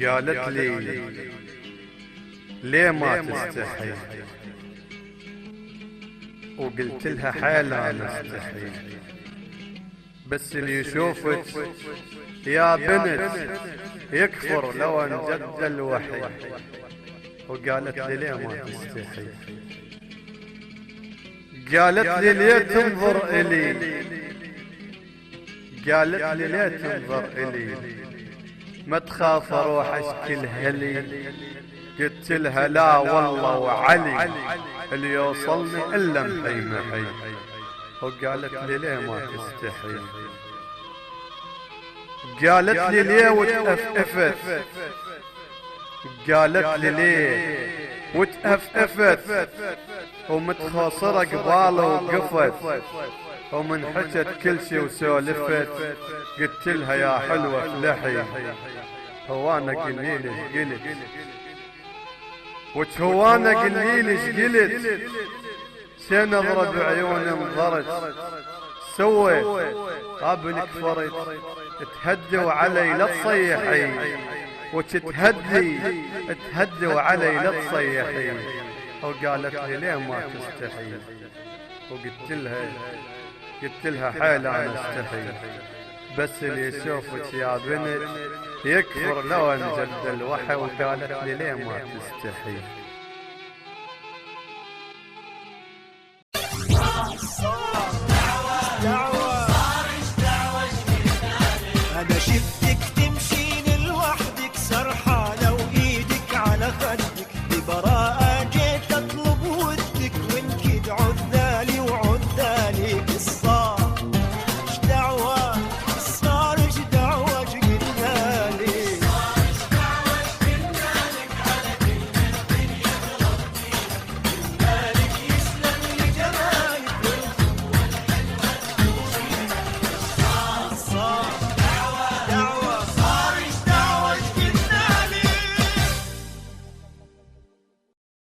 قالت لي ليه ما تستحي؟ وقلت لها حيل انا استحي، بس اللي يشوفك يا بنت يكفر لو انجد الوحي. وقالت لي ليه ما تستحي؟ قالت لي ليه تنظر الي؟ قالت لي ليه تنظر الي؟ ما تخاف اروح اشكلها لي؟ قلت لها لا والله وعلي اللي يوصلني الا محي محي. وقالت لي ليه ما تستحي؟ قالت لي ليه وتأفأفت؟ قالت لي ليه وتأفأفت ومتخاصرة قباله وقفت ومن حكت كل شي وسولفت. قلت لها يا حلوة فلحي، هو انا قليلش قلت وتهوانا قليلش قلت، سنظرة بعيوني انظرت سويت قبل كفرت. تهدوا علي لا تصيحي تهدوا علي لا تصيحي. وقالت لي ليه ما تستحي؟ قلت لها حيل انا استحي، بس اللي يشوفك يا بنت يكفر لو انجد الوحي. وقالت لي ليه ما تستحي؟ أنا شفتك تمشين لوحدك سرحانة وإيدك على خدك